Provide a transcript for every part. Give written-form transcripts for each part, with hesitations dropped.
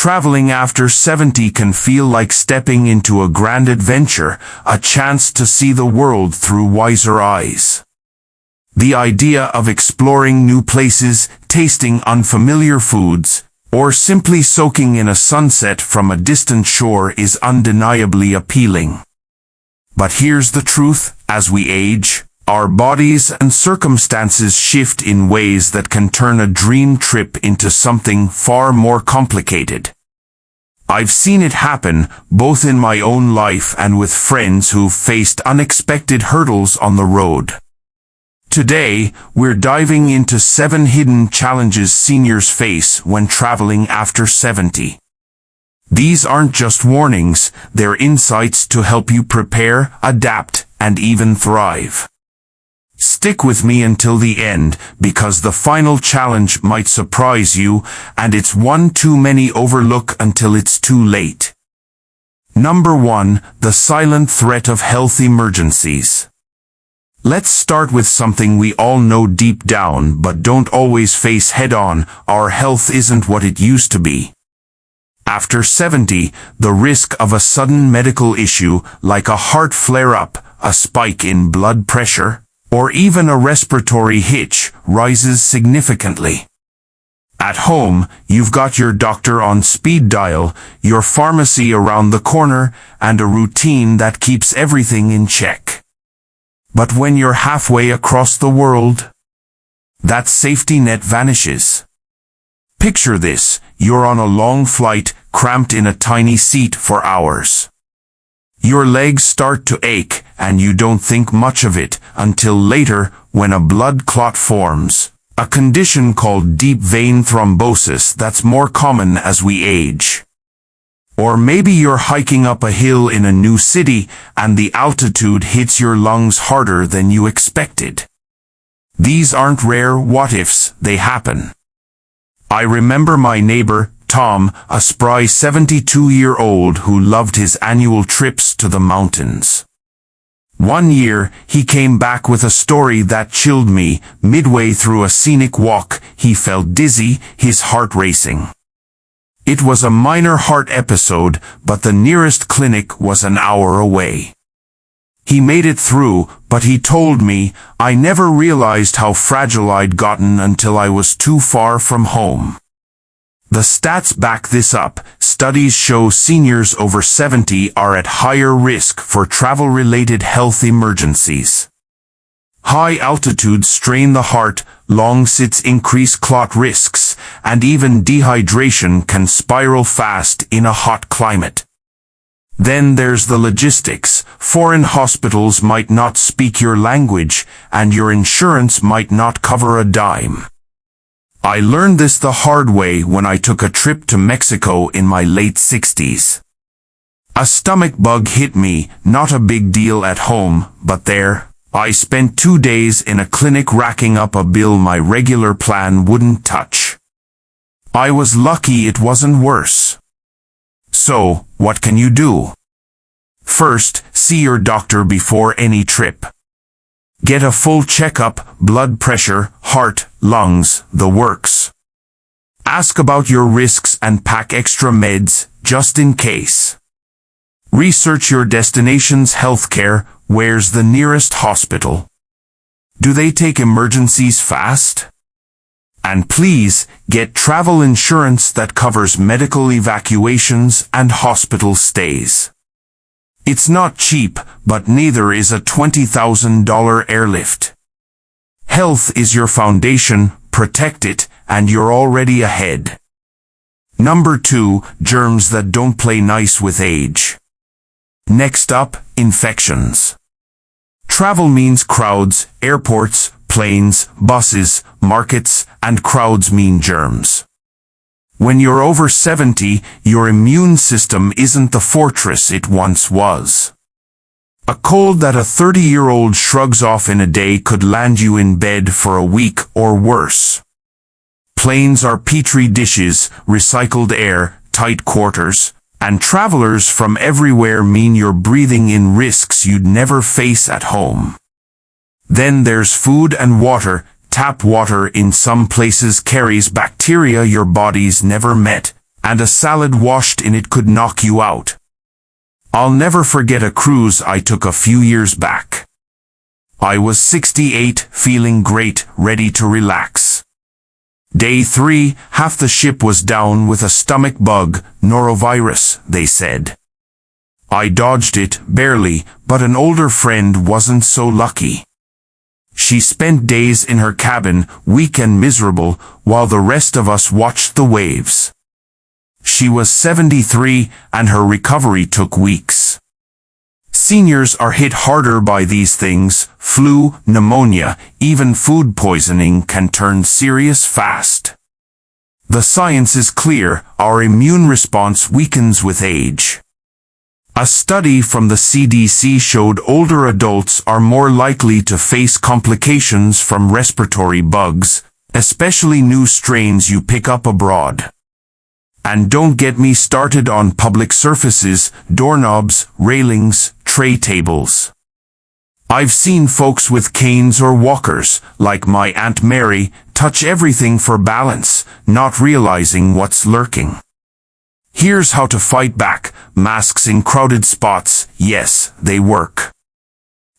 Traveling after 70 can feel like stepping into a grand adventure, a chance to see the world through wiser eyes. The idea of exploring new places, tasting unfamiliar foods, or simply soaking in a sunset from a distant shore is undeniably appealing. But here's the truth: as we age, our bodies and circumstances shift in ways that can turn a dream trip into something far more complicated. I've seen it happen, both in my own life and with friends who've faced unexpected hurdles on the road. Today, we're diving into 7 hidden challenges seniors face when traveling after 70. These aren't just warnings, they're insights to help you prepare, adapt, and even thrive. Stick with me until the end, because the final challenge might surprise you, and it's one too many overlook until it's too late. Number 1. The silent threat of health emergencies. Let's start with something we all know deep down but don't always face head-on: our health isn't what it used to be. After 70, the risk of a sudden medical issue, like a heart flare-up, a spike in blood pressure, or even a respiratory hitch, rises significantly. At home, you've got your doctor on speed dial, your pharmacy around the corner, and a routine that keeps everything in check. But when you're halfway across the world, that safety net vanishes. Picture this: you're on a long flight, cramped in a tiny seat for hours. Your legs start to ache, and you don't think much of it until later, when a blood clot forms, a condition called deep vein thrombosis that's more common as we age. Or maybe you're hiking up a hill in a new city, and the altitude hits your lungs harder than you expected. These aren't rare what-ifs, they happen. I remember my neighbor, Tom, a spry 72-year-old who loved his annual trips to the mountains. One year, he came back with a story that chilled me. Midway through a scenic walk, he felt dizzy, his heart racing. It was a minor heart episode, but the nearest clinic was an hour away. He made it through, but he told me, "I never realized how fragile I'd gotten until I was too far from home." The stats back this up. Studies show seniors over 70 are at higher risk for travel-related health emergencies. High altitudes strain the heart, long sits increase clot risks, and even dehydration can spiral fast in a hot climate. Then there's the logistics. Foreign hospitals might not speak your language, and your insurance might not cover a dime. I learned this the hard way when I took a trip to Mexico in my late 60s. A stomach bug hit me, not a big deal at home, but there, I spent 2 days in a clinic racking up a bill my regular plan wouldn't touch. I was lucky it wasn't worse. So, what can you do? First, see your doctor before any trip. Get a full checkup: blood pressure, heart, lungs, the works. Ask about your risks and pack extra meds, just in case. Research your destination's healthcare. Where's the nearest hospital? Do they take emergencies fast? And please, get travel insurance that covers medical evacuations and hospital stays. It's not cheap, but neither is a $20,000 airlift. Health is your foundation, protect it, and you're already ahead. Number 2, germs that don't play nice with age. Next up, infections. Travel means crowds: airports, planes, buses, markets, and crowds mean germs. When you're over 70, your immune system isn't the fortress it once was. A cold that a 30-year-old shrugs off in a day could land you in bed for a week or worse. Planes are petri dishes, recycled air, tight quarters, and travelers from everywhere mean you're breathing in risks you'd never face at home. Then there's food and water. Tap water in some places carries bacteria your body's never met, and a salad washed in it could knock you out. I'll never forget a cruise I took a few years back. I was 68, feeling great, ready to relax. Day 3, half the ship was down with a stomach bug, norovirus, they said. I dodged it, barely, but an older friend wasn't so lucky. She spent days in her cabin, weak and miserable, while the rest of us watched the waves. She was 73, and her recovery took weeks. Seniors are hit harder by these things. Flu, pneumonia, even food poisoning can turn serious fast. The science is clear, our immune response weakens with age. A study from the CDC showed older adults are more likely to face complications from respiratory bugs, especially new strains you pick up abroad. And don't get me started on public surfaces, doorknobs, railings, tray tables. I've seen folks with canes or walkers, like my Aunt Mary, touch everything for balance, not realizing what's lurking. Here's how to fight back. Masks in crowded spots, yes, they work.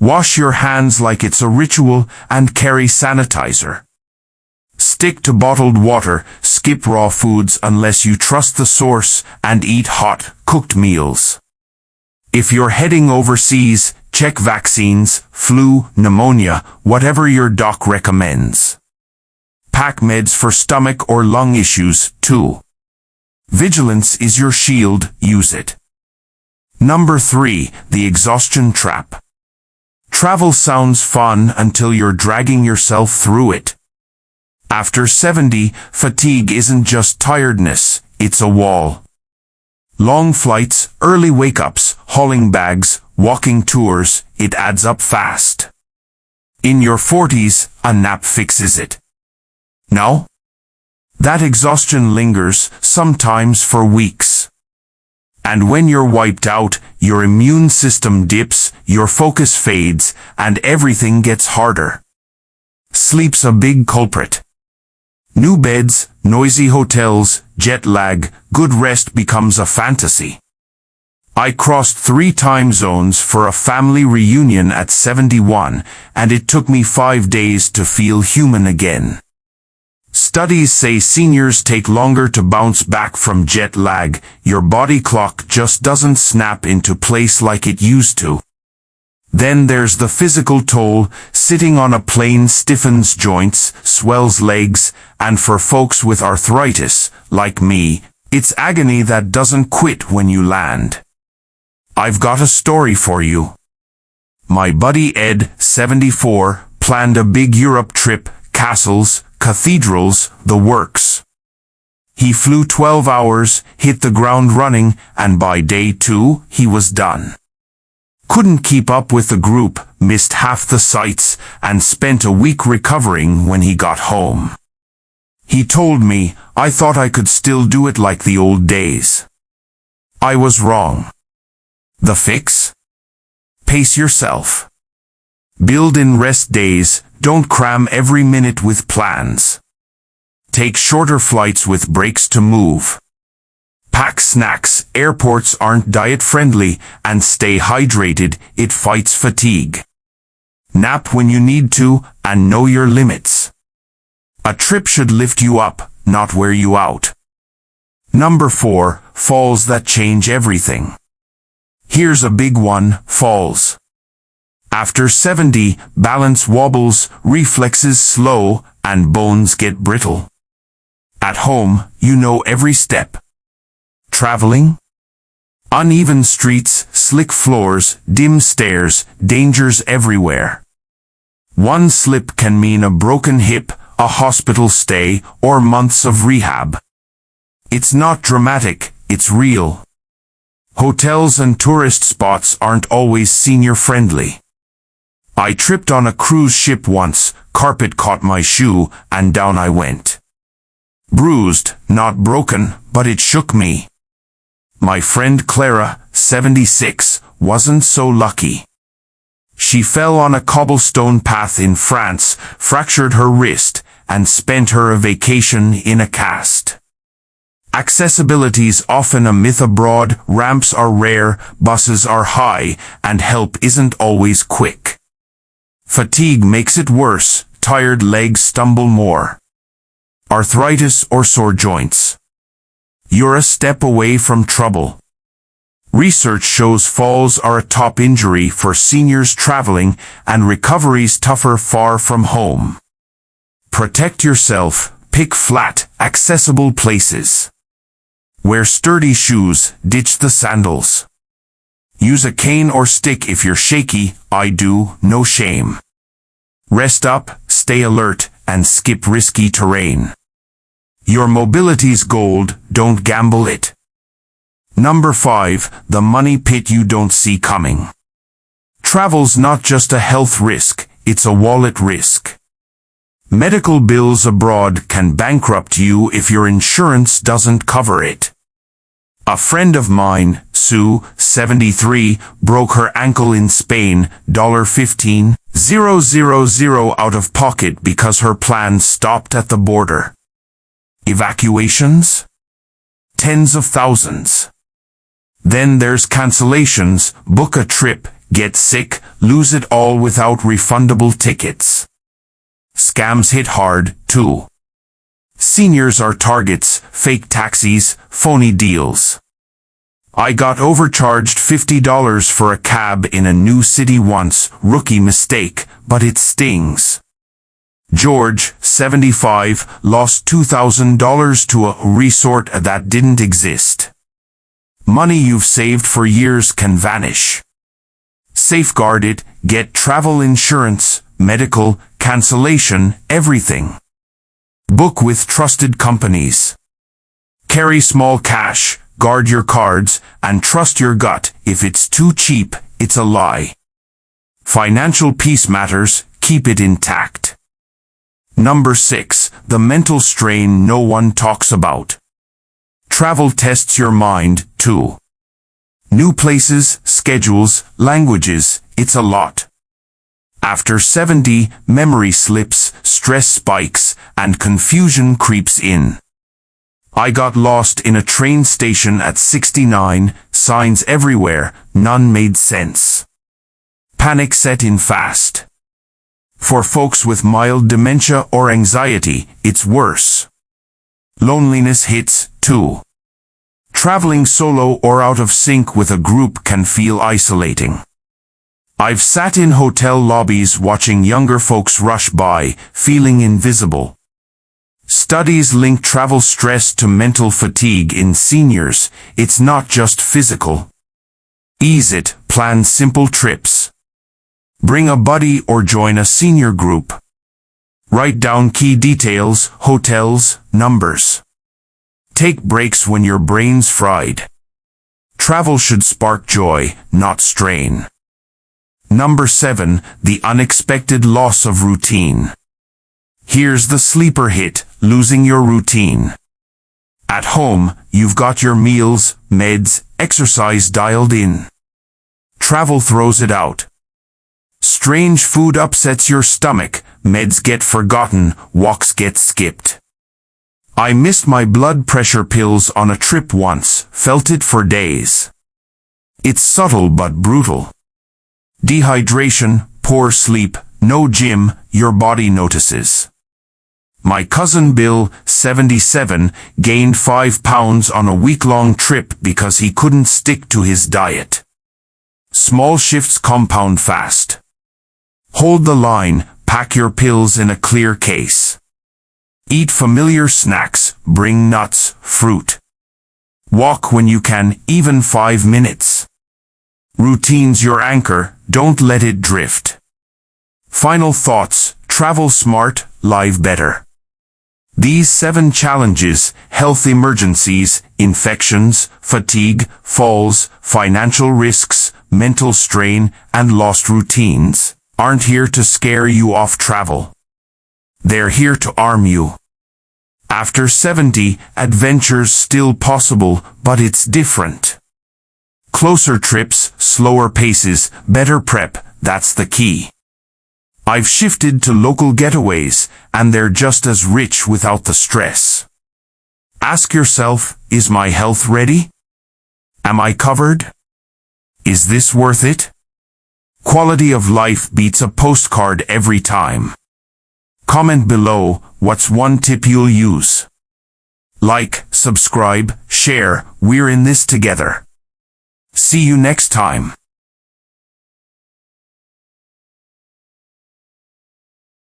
Wash your hands like it's a ritual and carry sanitizer. Stick to bottled water, skip raw foods unless you trust the source, and eat hot, cooked meals. If you're heading overseas, check vaccines, flu, pneumonia, whatever your doc recommends. Pack meds for stomach or lung issues, too. Vigilance is your shield, use it. Number 3, the exhaustion trap. Travel sounds fun until you're dragging yourself through it. After 70, fatigue isn't just tiredness, it's a wall. Long flights, early wake-ups, hauling bags, walking tours, it adds up fast. In your 40s, a nap fixes it. No? That exhaustion lingers, sometimes for weeks. And when you're wiped out, your immune system dips, your focus fades, and everything gets harder. Sleep's a big culprit. New beds, noisy hotels, jet lag, good rest becomes a fantasy. I crossed 3 time zones for a family reunion at 71, and it took me 5 days to feel human again. Studies say seniors take longer to bounce back from jet lag. Your body clock just doesn't snap into place like it used to. Then there's the physical toll. Sitting on a plane stiffens joints, swells legs, and for folks with arthritis, like me, it's agony that doesn't quit when you land. I've got a story for you. My buddy Ed, 74, planned a big Europe trip, castles, cathedrals, the works. He flew 12 hours, hit the ground running, and by day 2, he was done. Couldn't keep up with the group, missed half the sights, and spent a week recovering when he got home. He told me, I thought I could still do it like the old days. I was wrong. The fix? Pace yourself. Build in rest days, don't cram every minute with plans. Take shorter flights with breaks to move. Pack snacks, airports aren't diet-friendly, and stay hydrated, it fights fatigue. Nap when you need to, and know your limits. A trip should lift you up, not wear you out. Number 4, falls that change everything. Here's a big one, falls. After 70, balance wobbles, reflexes slow, and bones get brittle. At home, you know every step. Traveling? Uneven streets, slick floors, dim stairs, dangers everywhere. One slip can mean a broken hip, a hospital stay, or months of rehab. It's not dramatic, it's real. Hotels and tourist spots aren't always senior-friendly. I tripped on a cruise ship once, carpet caught my shoe, and down I went. Bruised, not broken, but it shook me. My friend Clara, 76, wasn't so lucky. She fell on a cobblestone path in France, fractured her wrist, and spent her vacation in a cast. Accessibility's often a myth abroad, ramps are rare, buses are high, and help isn't always quick. Fatigue makes it worse, tired legs stumble more. Arthritis or sore joints. You're a step away from trouble. Research shows falls are a top injury for seniors traveling and recovery's tougher far from home. Protect yourself, pick flat, accessible places. Wear sturdy shoes, ditch the sandals. Use a cane or stick if you're shaky, I do, no shame. Rest up, stay alert, and skip risky terrain. Your mobility's gold, don't gamble it. Number 5, the money pit you don't see coming. Travel's not just a health risk, it's a wallet risk. Medical bills abroad can bankrupt you if your insurance doesn't cover it. A friend of mine, Sue, 73, broke her ankle in Spain, $15,000 out of pocket because her plans stopped at the border. Evacuations? Tens of thousands. Then there's cancellations, book a trip, get sick, lose it all without refundable tickets. Scams hit hard, too. Seniors are targets, fake taxis, phony deals. I got overcharged $50 for a cab in a new city once, rookie mistake, but it stings. George, 75, lost $2,000 to a resort that didn't exist. Money you've saved for years can vanish. Safeguard it, get travel insurance, medical, cancellation, everything. Book with trusted companies. Carry small cash, guard your cards, and trust your gut. If it's too cheap, it's a lie. Financial peace matters, keep it intact. Number 6, the mental strain no one talks about. Travel tests your mind, too. New places, schedules, languages, it's a lot. After 70, memory slips, stress spikes, and confusion creeps in. I got lost in a train station at 69, signs everywhere, none made sense. Panic set in fast. For folks with mild dementia or anxiety, it's worse. Loneliness hits, too. Traveling solo or out of sync with a group can feel isolating. I've sat in hotel lobbies watching younger folks rush by, feeling invisible. Studies link travel stress to mental fatigue in seniors. It's not just physical. Ease it, plan simple trips. Bring a buddy or join a senior group. Write down key details, hotels, numbers. Take breaks when your brain's fried. Travel should spark joy, not strain. Number 7, the unexpected loss of routine. Here's the sleeper hit, losing your routine. At home, you've got your meals, meds, exercise dialed in. Travel throws it out. Strange food upsets your stomach, meds get forgotten, walks get skipped. I missed my blood pressure pills on a trip once, felt it for days. It's subtle but brutal. Dehydration, poor sleep, no gym, your body notices. My cousin Bill, 77, gained 5 pounds on a week-long trip because he couldn't stick to his diet. Small shifts compound fast. Hold the line, pack your pills in a clear case. Eat familiar snacks, bring nuts, fruit. Walk when you can, even 5 minutes. Routine's your anchor, don't let it drift. Final thoughts, travel smart, live better. These 7 challenges, health emergencies, infections, fatigue, falls, financial risks, mental strain, and lost routines, aren't here to scare you off travel. They're here to arm you. After 70, adventure's still possible, but it's different. Closer trips, slower paces, better prep, that's the key. I've shifted to local getaways, and they're just as rich without the stress. Ask yourself, is my health ready? Am I covered? Is this worth it? Quality of life beats a postcard every time. Comment below, what's one tip you'll use? Like, subscribe, share, we're in this together. See you next time.